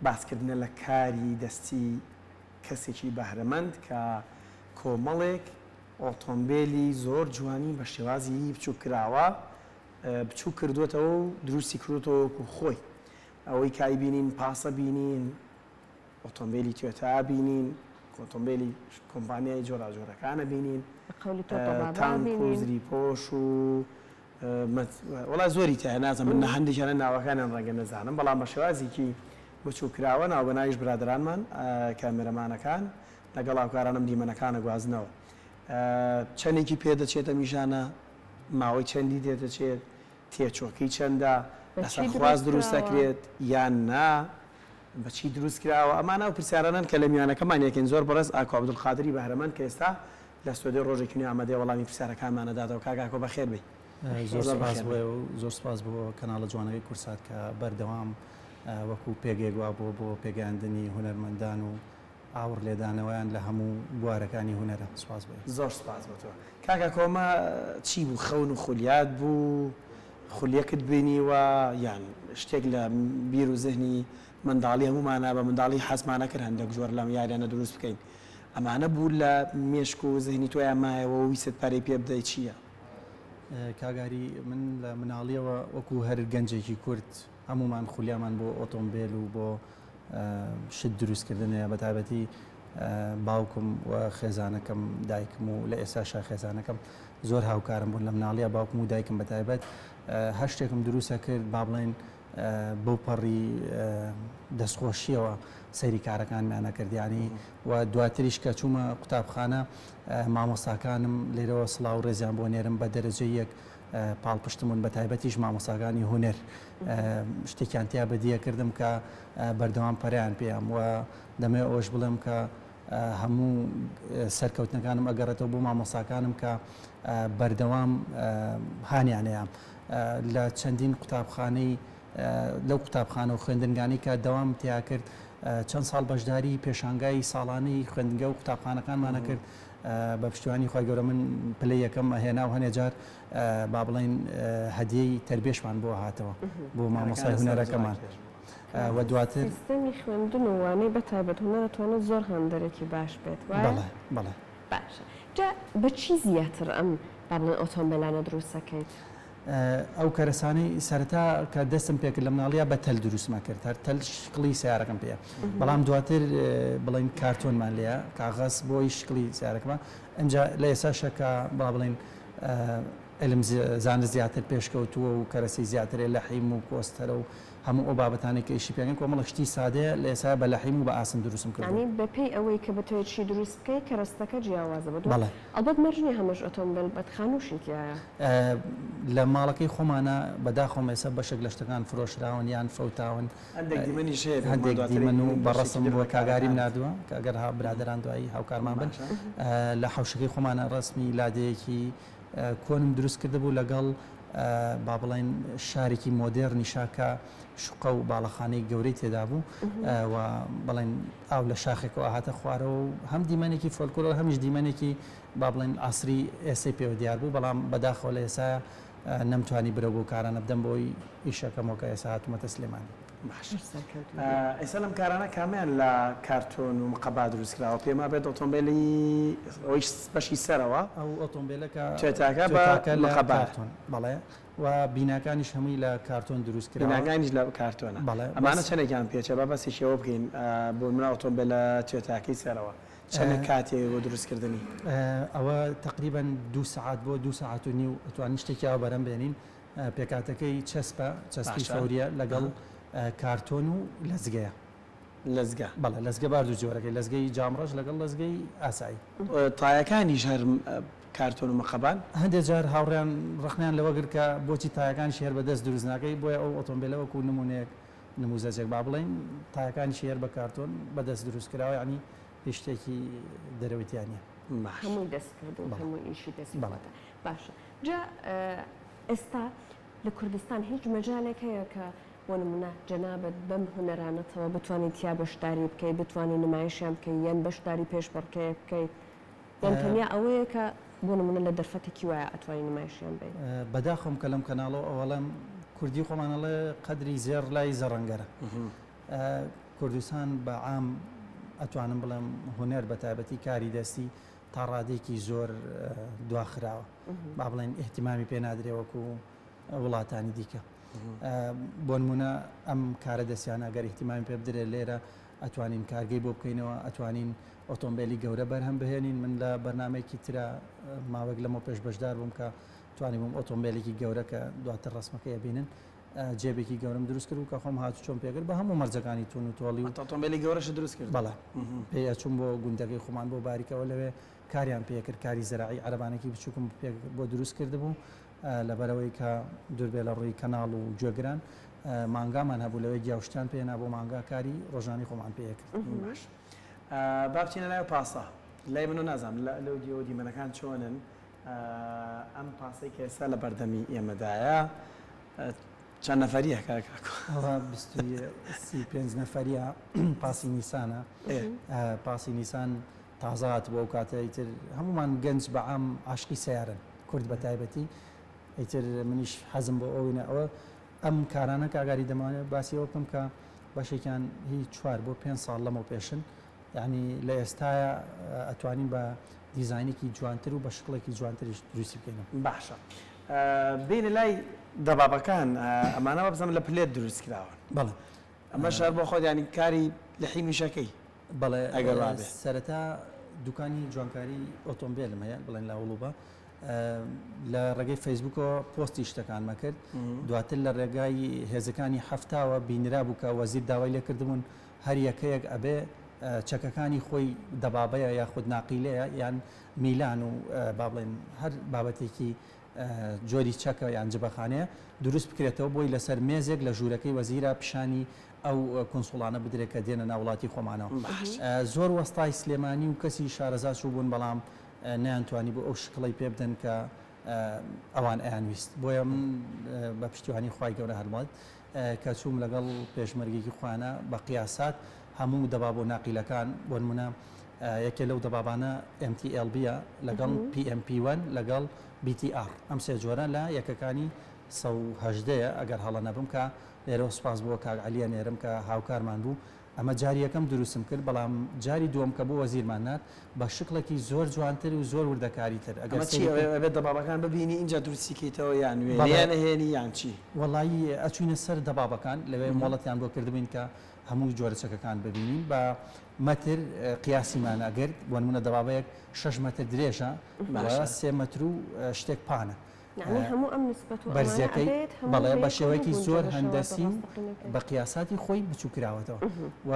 باسکردنە لە کاری دەستی کەسێکی بەهرەمەند کە کۆمەڵێک ئۆتۆمبیلی زۆر جوانی بە شێوازی بچوو کراوە بچوو کردوێتەوە و دروستی کردوێتەوە وەکو خۆی ئەوەی کای بینین پاسە بینین ئۆتۆمبیلی تۆیۆتا بینین ئۆتۆمبیلی کۆمپانیای جۆرا جۆرەکانە بینین تانک و زریپۆش و وڵا زۆری تایە نازم من هەندێکیانە ناوەکانیان ڕەنگە نەزانم بەڵام بە شێوازێکی بچوو کراوە ناو بەناویش برادرانمان کامێرەمانەکان لەگەڵ هاوکارانم دیمەنەکانە گوازنەوە چەندێکی پێدەچێتە میژانە ماوەی چەندی دێتەچێت تێچۆکەی چەندە لەسەر خواز دروست دەکرێت یان نا بەچی دروست کراوە ئەمانە و پرسیارانن کە لە میوانەکەمان یەکەین زۆر بەڕێز ئاکۆ عەبدولقادری بەهرەمەند کە ئێستا لە سودێ ڕۆژێکی نوێ ئامادەی وەڵامی پرسیارەکانمانەداتەوە کاکۆ بەخێر بێ زۆر سپاس بۆ کەناڵە جوانەکەی کورسات کە بەردەوام وەکو پێگەیگوا بۆ پێگەاندنی هونەرمەندان و ئاور لێدانەوەیان لە هەموو بوارەکانی هونەرە سپاس بێ زۆر سپاس بۆ تۆ کاکە کۆمە چی بوو خەون و خولیات بوو خولیەکت بینیوە یان شتێک لە بیر و زەهنی منداڵی هەمومانە بە منداڵی حەزمانە کرد هەندێک جۆر لەم یاریانە دروست بکەین ئەمانە بوو لە مێشک و زەهنی تۆیان مایەوە ویست پارەی پێ بدەیت چییە؟ کاگاری من لە مناڵیەوە وەکو هەر گەنجێکی کورد هەمومان خولیامان بۆ ئۆتۆمبیل و بۆ شت دروستکردنەیە بە تایبەتی باوکم و خێزانەکەم دایکم و لە ئێستاشا خێزانەکەم زۆر هاوکارم بوون لە مناڵیە باوکم و دایکم بە تایبەت هەر شتێکم دروستە کرد با بڵێن بەو پەڕی دەستخۆشیەوە سەیری کارەکانمیانە کردیانی و دواتریش کە چوومە قوتابخانە مامۆستاکانم لێرەوە سڵاو ڕێزیان بۆ نێرم بە دەرەجەی یەک پاڵپشتمون بە تایبەتیش مامۆستاکانی هونەر شتێکیان تیا بەدیە کردم کە بەردەوام پەریان پێیان و دەمێ ئەوش بڵێم کە هەموو سەرکەوتنەکانم ئەگەڕێتەوە بۆ مامۆستاکانم کە بەردەوام هانیانەیە لە چەندین قوتابخانەی لەو قوتابخانە و خوێندنگانی کە دەوام تیا کرد چەند ساڵ بەشداری پێشانگای ساڵانەی خوێندنگە و قوتابخانەکانمانە کرد بە پشتیوانی خۆی گەورە من پلەی یەکەم هێنا و هەنێ جار با بڵێن هەدیەی تربێشمان بۆ هاتەوە بۆ مامۆستای هونەرەکەمان و دواتر سیستەمی خوێندن و وانەی بەتایبەت هونەر دەتوانێت زۆر هەندێکی باش بێت بەڵێ باشە جا بەچی زیاتر ئەم با بڵێن ئۆتۆمبیلانە دروست دەکەیت؟ ئەو کەرەسانەی سەرەتا کە دەستم پێکرد لە مناڵیا بە تەل دروستمان کرد هەر تەل شکڵی سیارەکەم پێە بەڵام دواتر بڵین کارتۆنمان لێە کاغەز بۆی شکڵی سیارەکەمان ئەنجا لە ئێساشە کە با بڵین علم زانست زیاتر پێشکەوتووە و کەرەسی زیاترێ لە حیم و کۆستەرە و هەموو ئەو بابەتانی کە ئیشی پێگەن کۆمەڵە شتی سادەیە لە ئێستا بە لە حیم و بە ئاسن دروستم کرد ینی بەپێی ئەوەی کە بەتۆی چی دروست بکەی کەرەستەکە جیاوازە بە ئەلبەت مەرجنی هەمەش ئۆتۆمبیل بەدخانووشیتیایە لە ماڵەکەی خۆمانە بەداخۆم ئێستا بەشێک لە شتەکان فرۆشراون یان فەوتاون هەندێک دیمەن و بەڕەسم بۆ کاگاریم نردووە کە ئەگەر برادران دوایی هاوکارمان بن لە حوشەکەی خۆمانە ڕسمی لادەیەکی کۆنم دروست کرده بوو لەگەڵ با بڵێن شارێکی مۆدێرنی شاکە شوقە و باڵەخانەی گەورەی تێدا بوو و بڵێن ئاو لە شاخێکەوە هاتە خوارەوە و هەم دیمەنێکی فۆلکلۆر هەمیش دیمەنێکی با بڵێن ئاسری ئێسەی پێوە دیار بوو بەڵام بەداخەوە لە ئێستا نەمتوانی برە بۆ کارانە بدەم بۆی ئیشەکەمەوە کە ئێستا هاتوومەتە سلێمانی ئێستا لەم کارانە کامیان لە کارتۆن و مقەبا دروستکراوە پێما بێت ئۆتۆمبیلی ئەوەی بەشی سەرەوە ئەو ئۆتۆمبیلەکە توێتاکە بە مقەباتۆن بەڵێ و بیناکانیش هەمووی لە کارتۆن دروستکراوە بیناکانیش لە کارتۆنە ئەمانە چەندێکیان پێچە با بەسی شێوە بکەین بۆ منە ئۆتۆمبیلە توێتاکەی سەرەوە چەند کاتێک بۆ دروستکردنی ئەوە تقریبا 2 ساعت بۆ 2 ساعت و نیو ئەتوانین شتێکی ئەوە بەرەم بێنین پێکاتەکەی چەسپی فەوریە لەگەڵ کارتۆن و لەزگەیە لەزگە بەڵێ لەزگە باردوو جۆرەکەی لەزگەی جامڕەش لەگەڵ لەزگەی ئاسایی تایەکانی ژەر کارتۆن و مەقەبان هەندێک جار هاوڕیان ڕخنیان لەوە گر کە بۆچی تایەکان شێر بەدەست دروست ناکەی بۆیە ئەو ئۆتۆمبیلەوەکو نمونەیەک نموزەجێک با بڵێن تایەکانی شێر بە کارتۆن بەدەست دروست کراوە ینی شتێکی دەرەوەتیانە هەمووی دەستکردن هەموو ئیشی دەستبڵێتە باشە جا ئێستا لە کوردستان هیچ مەجالێک هەیە کە بۆ نمونە جەنابەت بەم هونەرانەتەوە بتوانیت یا بەشداری بکەیت بتوانانی نمایشیان بکەیت یان بەشداری پێشبڕکەیە بکەیت یان تەنیا ئەوەیە کە بۆ نمونە لە دەرفەتێکی وایە ئەتوانی نمایشیان بێت بەداخۆم کە لەم کەناڵەوە ئەوەڵەم کوردی خۆمانەڵێ قەدری زێر لای زەڕەنگەرە کوردستان بە عام ئەتوانم بڵێم هونەر بە تایبەتی کاری دەستی تا ڕادێکی زۆر دواخراوە با بڵێن ئێحتیمامی پێ نادرێوەکو وڵاتانی دیکە بۆ نمونە ئەم کارە دەستیانە ئەگەر ئێحتیمامی پێ بدرێ لێرە ئەتوانین کارگەی بۆ بکەینەوە ئەتوانین ئۆتۆمبیلی گەورە بەرهەم بهێنین من لە بەرنمەیەکی ترە ماوەک لەمە پێش بەشدار بووم کە توانی بووم ئۆتۆمبیلێکی گەورە کە دواتر ڕسمەکە ئەبینن جێبێکی گەورم دروست کرد و کە خۆم هات چۆن پێگر بە هەموو مەرجەکانی تون و تۆڵی و ئۆتۆمبیلی گەورەش دروست کرد بەڵێ پێ ئەچوم بۆ گوندەکەی خۆمان بۆ باریکەوە لەوێ کاریان پێکرد کاری زەراعی عەرەبانێکی بچووکم بۆ دروست کردبوو لەبەرەوەی کە دووربێ لە ڕووی کەناڵ و گوێگران مانگامان هەبوو لەوەی گیاوشتیان پێنا بۆ مانگا کاری ڕۆژانی خۆمان پێکرد باش با بچینە لای پاسە لای من و نازانم لەو دیۆ دیمەنەکان چۆنن ئەم پاسەی کە ئێستا لە بەردەمی ئێمەدایە چەند نەفەریە کاکۆ 35 نەفەریە پاسی نیسانە پاسی نیسان تازات بۆ ئەو کاتە ئیتر هەمومان گەنج بە عام عاشقی سیارن کورد بە تایبەتی ئیتر منیش حەزم بۆ ئەوینە ئەوە ئەم کارانە کاگاری دەمانێت باسیەوە بکەم کە بەشێکیان هیچ 4 بۆ 5 ساڵ لەمە پێشن یعنی لە ئێستاە ئەتوانین بە دیزایینێکی جوانتر و بە شکڵێکی جوانتریش دروستی بکەینەوە باشە بینە لای دەبابەکان ئەمانەوە بزەم لە پلێت دروست کراوە بەڵێ ئەمە شار بۆ خۆت ینی کاری لە حیمیشەکەی بەڵێ ئەگەر سەرەتا دوکانی جوانکاری ئۆتۆمبیلم هەیە بڵێن لە وڵوبە لە ڕێگەی فەیسبوکەوە پۆستی شتەکانمە کرد دواتر لە ڕێگای هێزەکانی هەفتاوە بینرا بوو کە وەزیر داوای لێ کردبوون هەر یەکەیەک ئەبێ چەکەکانی خۆی دەبابەیە یاخود ناقیلەیە یان میلان و با بڵێن هەر بابەتێکی جۆری چەکە یان جبەخانەیە دروست بکرێتەوە بۆی لەسەر مێزێک لە ژوورەکەی وەزیرە پیشانی ئەو کۆنسوڵانە بدرێت کە دێنە ناوڵاتی خۆمانەوە زۆر وەستای سلێمانی و کەسی شارەزا چوو بوون بەڵام نەیانتوانی بۆ ئەو شکڵی پێ بدەن کە ئەوان ئەیانویست بۆیە من بە پشتیوانی خوای گەورە هەرمەت کە چووم لەگەڵ پێشمەرگێکی خوانە بە قیاسات هەموو دەبا بۆ ناقیلەکان بۆ نمونە یەکێ لەو دەبابانە MTLB-ە لەگەڵ PMP1 لەگەڵ BTR ئەم سێ جۆرە لە یەکەکانی 118 ئەگەر هەڵە نەبم کە لێرە سپاس بۆ کاک عەلیە نێرم کە هاوکارمان بوو ئەمە جاری یەکەم دروستم کرد بەڵام جاری دووەم کە بۆ وەزیرمان نات بە شکڵێکی زۆر جوانتر و زۆر وردەکاری تر ئەگەر دەبابەکان ببینی اینجا دروستیکەیتەوە یان وێنیان هێنی یان چی وەڵایی ئەچوینە سەر دەبابەکان لەوێ مۆڵەتیان بۆ کردبین کە هەموو جۆرە چەکەکان ببینین بە مەتر قیاسیمان ئەگرت بۆ نمونە دەبابەیەک 6 مەتر درێژە 3 مەتر و شتێک پانە بەرزەکەی بەڵێ بە شێوەیەکی زۆر هەندەسی بە قیاساتی خۆی بچووکراوەتەوە و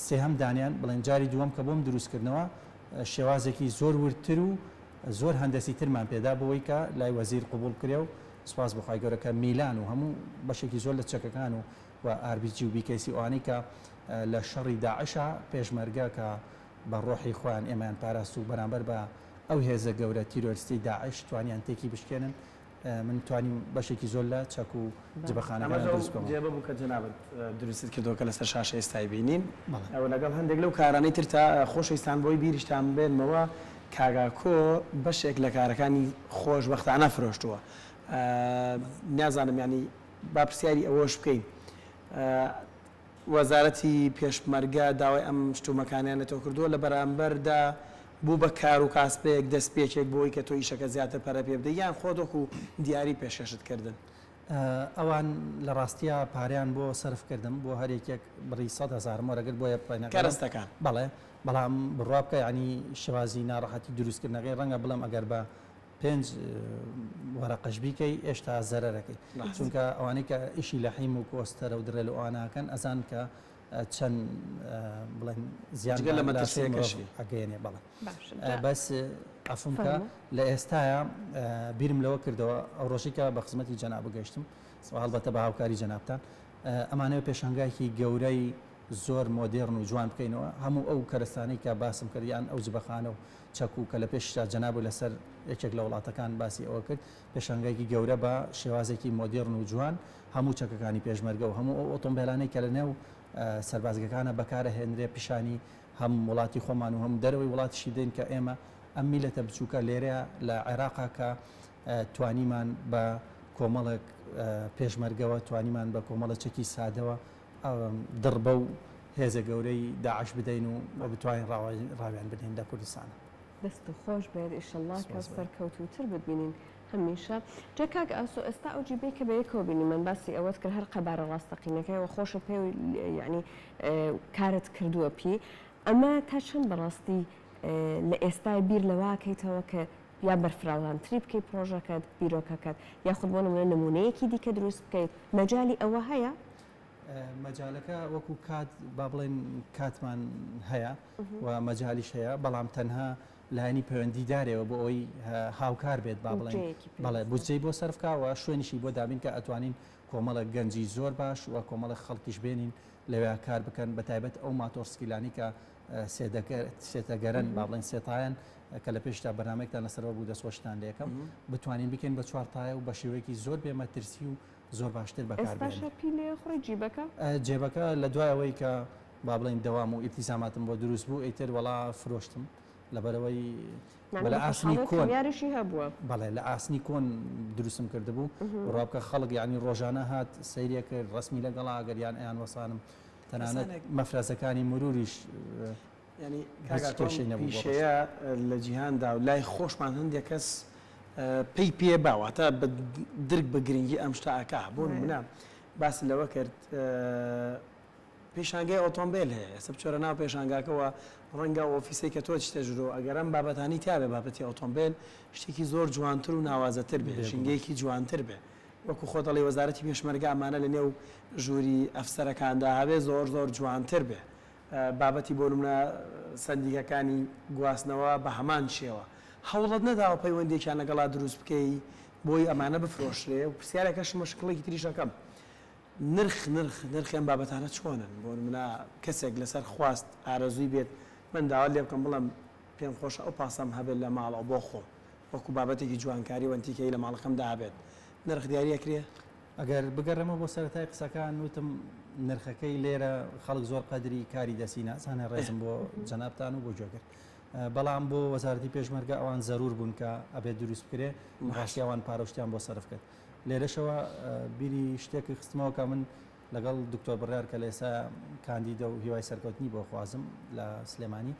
سێهەم دانیان بڵێن جاری دووەم کە بۆم دروستکردنەوە شێوازێکی زۆر ورتر و زۆر هەندەسی ترمان پێدا بەوەی کە لای وەزیر قبول کرێ و سپاس بەخوای گەورە کە میلان و هەموو بەشێکی زۆر لە چەکەکان و RBG و BKC ئەوانەی کە لە شەڕی داعشە پێشمەرگە کە بە ڕۆحی خۆیان ئێمەیان پاراست و بەرامبەر بە ئەو هێزە گەورە تیرۆریستی داعش توانیان تێکی بشکێنن من توانیم بەشێکی زۆر لە چەک و جبەخانەکان دروست بکەم جێبە بوو کە جەنابەت دروست کردەوە کە لەسەر شاشە ئێستای بینین ئەوە لەگەڵ هەندێک لەو کارانەی تر تا خۆشەویستان بۆی بیریشتان بێنمەوە کاگاکۆ بەشێک لە کارەکانی خۆشبەختانە فرۆشتووە نازانم ینی با پرسیاری ئەوەش بکەین وەزارەتی پێشمەرگە داوای ئەم شتومەکانیانەتەوە کردووە لە بەرامبەردا بوو بە کار و کاسپێک دەستپێچێک بۆی کە تۆ ئیشەکە زیاتر پەرە پێ بدە یان خۆدۆک و دیاری پێشکەشت کردن ئەوان لە ڕاستیە پاریان بۆ سرفکردم بۆ هەرێکێک بڕی 100,000 مۆرەگەر بۆیە کارستەکان بەڵێ بەڵام بڕوا بکە ینی شێوازی ناڕەحەتی دروستکردنەکەی ڕەنگە بڵم ئەگەر بە 5 وەرەقەش بیکەی ئێشتا زەرەرەکەی چونکە ئەوانەی کە ئیشی لە حیم و کۆستەرە و درێ لە ئەوانەکەن ئەزان کە چەند بڵێن زیان لە مەترسیەکەشی ئەگەیەنێ بەڵێ بەس ئەفمکە لە ئێستاە بیرم لەوە کردەوە ئەو ڕۆژێکە بە خزمەتی جەناب گەشتم هەڵبەتە بە هاوکاری جەنابتان ئەمانەوە پێشنگایکی گەورەی زۆر مۆدێرن و جوان بکەینەوە هەموو ئەو کەرستانەی کە باسم کردیان ئەو جبەخانە و چەک و کە لە پێشتا جەناب لەسەر یەکێک لە وڵاتەکان باسی ئەوە کرد پێشنگایکی گەورە بە شێوازێکی مۆدێرن و جوان هەموو چەکەکانی پێشمەرگە و هەموو ئەو ئۆتۆمبیلانەی کە لە نێو سەربازگەکانە بەکارە هێنرێ پیشانی هەم وڵاتی خۆمان و هەم دەرەوەی وڵاتیشی دێن کە ئێمە ئەم میلەتە بچووکە لێرەیە لە عێراقا کە توانیمان بە کۆمەڵێک پێشمەرگەوە توانیمان بە کۆمەڵە چەکی سادەوە دڕبە و هێزە گەورەی داعش بدەین و بتوانین ڕاویان بدەین لە کوردستان. دەست خۆش بێت ئیشەڵڵا کە سەرکەوتوتر ببینین هەمیشە. جا کاک ئاسۆ ئێستا ئەو جیبەی کە بەیەکەوە بینی من باسی ئەوەت کرد هەر قەبارە ڕاستەقینەکەیەوە خۆشە پێ یعنی کارت کردووە پێی ئەمە تا چەند بەڕاستی لە ئێستای بیر لەواکەیتەوە کە یا بەرفراوانتری بکەیت پرۆژەکەت بیرۆکەکەت یاخود بۆ نمونە نمونەیەکی دیکە دروست بکەیت مەجای ئەوە هەیە؟ مەجالەکە وەکو کات با بڵێن کاتمان هەیە و مەجالیش هەیە بەڵام تەنها لایانی پەیوەندیدارەوە بۆ ئەوی هاوکار بێت با بڵێن بەڵێ بودجەی بۆ سەرفکەوە شوێنیشی بۆ دابین کە ئەتوانین کۆمەڵە گەنجی زۆر باش و کۆمەڵە خەڵکیش بێنین لەوێ کار بکەن بە تایبەت ئەو ماتۆرسکیلانی کە سێتەگەرن با بڵێن سێتایان کە لە پێشتا بەنامێکتان لەسەرەوە بوو دەسۆشتان لە یەکەم بتوانین بکەین بە چوارتایە و بە شێوەیەکی زۆر بێمەترسی و زۆر باشتر بەکاربێن. پی لێ خۆی جیبەکە؟ جێبەکە لە دوایەوەی کە با بڵێن دەوام و ئیلتیزاماتم بۆ دروست بوو ئیتر وەڵا فرۆشتم لەبەرەوەی لە ئاسنی کۆن یاریشی هەبووە بەڵێ لە ئاسنی کۆن دروستم کردبوو ڕابکە خەڵک یعنی ڕۆژانە هات سەیرێ کرد ڕسمی لەگەڵا ئەگەریان ئەیان وەسانم تەنانەت مەفرازەکانی مروریش ینی پیشەیە لە جیهاندا و لای خۆشمان هەندێک کەس پێی پێ باواتە درک بە گرنگی ئەم شتاکە بۆ نمونە باس لەوە کرد پێشانگای ئۆتۆمبیل هەیە ئێستا بچۆرە ناو پێشانگاکەوە ڕەنگە ئۆفیسی کە تۆ چتەژرۆ ئەگەرم بابەتانی تیاابێ بابەتی ئۆتۆمبیل شتێکی زۆر جوانتر و ناوازەتر بێ شنگەیەکی جوانتر بێ وەکو خۆتەڵی وەزارەتی پێشمەرگە ئەمانە لە نێو ژووری ئەفسەرەکاندا هەبێ زۆر زۆر جوانتر بێ بابەتی بۆ نمونە سندیکەکانی گواستنەوە بە هەمان شێوە هەوڵەت نەداوە پەیوەندێکیان لەگەڵا دروست بکەی بۆی ئەمانە بفرۆشرێ و پرسیارێکەش مشکڵێکی تریشەکەم نرخیان بابەتانە چۆنن بۆ منە کەسێک لەسەر خواست ئارەزووی بێت من داوا لێ بکەم بڵم پێم خۆشە ئەو پاسەم هەبێت لە ماڵەوە بۆ خۆم وەکو بابەتێکی جوانکاری وەنتیکەی لە ماڵەکەمدا هەبێت نرخ دیاریەکرێ ئەگەر بگەڕێمە بۆ سەرەتای قسەکان وتم نرخەکەی لێرە خەڵک زۆر قەدری کاری دەسی نازانە ڕێزم بۆ جەنابتان و بۆ جۆگەر بەڵام بۆ وەزارەتی پێشمەرگە ئەوان زەرور بوون کە ئەبێت دروست بکرێ ڕاستیاوان پارۆشتیان بۆ سەرف کرد لێرەشەوە بیری شتێکی خستمەوە کە من لەگەڵ دکتۆر بڕیار کە لە ئێستا کاندیدە و هیوای سەرکەوتنی بۆ خوازم لە سلێمانی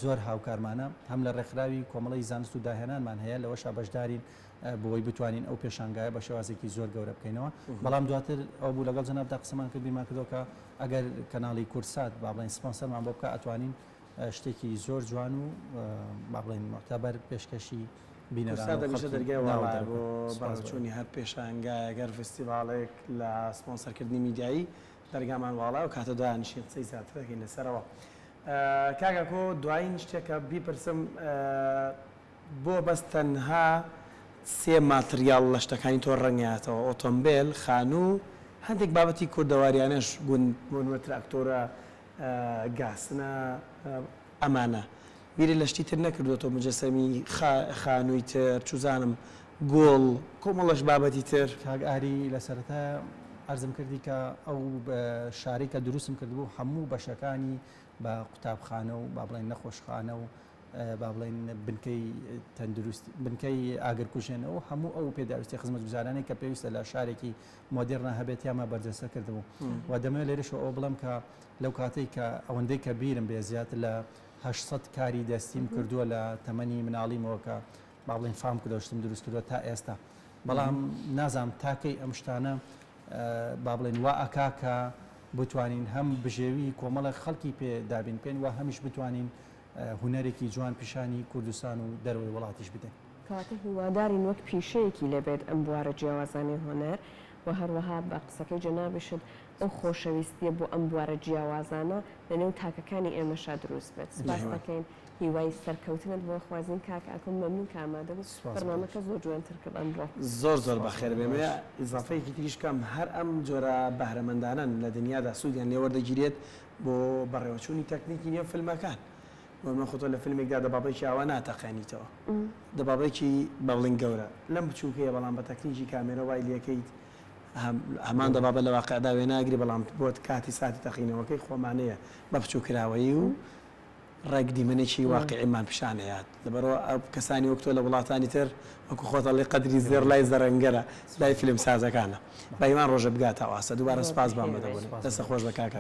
زۆر هاوکارمانە هەم لە ڕێکخراوی کۆمەڵی زانست و داهێنانمان هەیە لەوەشا بەشدارین بۆی بتوانین ئەو پێشانگایە بە شێوازێکی زۆر گەورە بکەینەوە بەڵام دواتر ئەو بوو لەگەڵ جەنابدا قسەمان کرد بیرمان کردەوە کە ئەگەر کەناڵی کورسات با بڵێن سپۆنسەرمان بۆ بکە ئەتوانین شتێکی زۆر جوان و با بڵێن معتەبەر پێشکەشی بینەرانمیشە دەرگای وڵا بۆ بەڕچوونی هەر پێشانگای ئەگەر فستیڤالێک لە سپۆنسەرکردنی میدیایی دەرگامان واڵا و کاتە دانیشین قسەی زیاترەکەی لەسەرەوە کاگەکۆ دوایین شتێکە بیپرسم بۆ بەس تەنها سێ ماتریال لە شتەکانی تۆ ڕەنگاتەوە ئۆتۆمبیل خانوو هەندێک بابەتی کوردەواریانەش بوون تراکتۆرە گاسنە ئەمانە بیری لە شتی تر نەکردوێتەوە مجەسەمی خانووی تر چوزانم گۆڵ کۆمەڵەش بابەتی تر کاگاری لە سەرەتا ئەرزم کردی کە ئەو شاری کە دروستم کردبوو هەموو بەشەکانی بە قوتابخانە و با بڵێن نەخۆشخانە و با بڵێن بنکەی تەندروست بنکەی ئاگرکوژێنەوە هەموو ئەو پێداویستی خزمەتگوزارانەی کە پێویستە لە شارێکی مۆدێرنە هەبێت یامە بەرجەستە کردبوو و دەمەوێت لێرەشەوە ئەو بڵم کە لەو کاتێک کە ئەوەندەی کە بیرم بێ زیاتر لە 800 کاری دەستیم کردووە لە تەمەنی مناڵیمەوە کە با بڵێن فام کردەوەشتم دروست کردووە تا ئێستا بەڵام نازام تاکەی ئەم شتانە با بڵێن وا ئەکا کە بتوانین هەم بژێوی کۆمەڵە خەڵکی پێ دابین پێن و هەمیش بتوانین هوەرێکی جوان پیشانی کوردستان و دەروی وڵاتیش بدەین کەواتە هیوادارین وەک پیشەیەکی لەبێت ئەم بوارە جیاوازانی هۆنەر و هەروەها بە قسەکەی جەنابشت ئەو خۆشەویستیە بۆ ئەم بوارە جیاوازانە لەنێو تاکەکانی ئێمەشا دروست بێت سپاس دەکەین هیوای سەرکەوتنت بۆ خوازین کاک ئاکۆم مەمنون کە ئامادە بوو بەرنامەکە زۆر جوانتر کرد ئەم بۆ زۆر بەخێر بێمە ئیزافەیەکی تریشکەم هەر ئەم جۆرە بەهرەمەندانن لە دنیادا سوودیان لێوەردەگیرێت بۆ بەڕێوەچوونی تەکنیکی نێو فیلمەکان من خۆتۆ لە فیلمێکدا دەبابێکی ئاوا ناتەقێنیتەوە دەبابێکی بەڵین گەورە لەم بچووکەیە بەڵام بە تەکنیکی کامێرە وای لەکەیت هەمان دەبابە لە واقعدا وێ ناگری بەڵام بۆت کاتی ساتی تەقینەوەکەی خۆمانەیە بە بچووکراوەیی و ڕێک دیمەنێکی واقعیمان پیشانەیەات لەبەرەوە کەسانی وەکتۆ لە وڵاتانی تر وەکو خۆتەڵی قەدری زێر لای زەرەنگەرە لای فیلم سازەکانە بەیمان ڕۆژە بگاتەوە ئاسە دووبارە سپاس بام بەدەبوون دەستە خۆش بە کاکە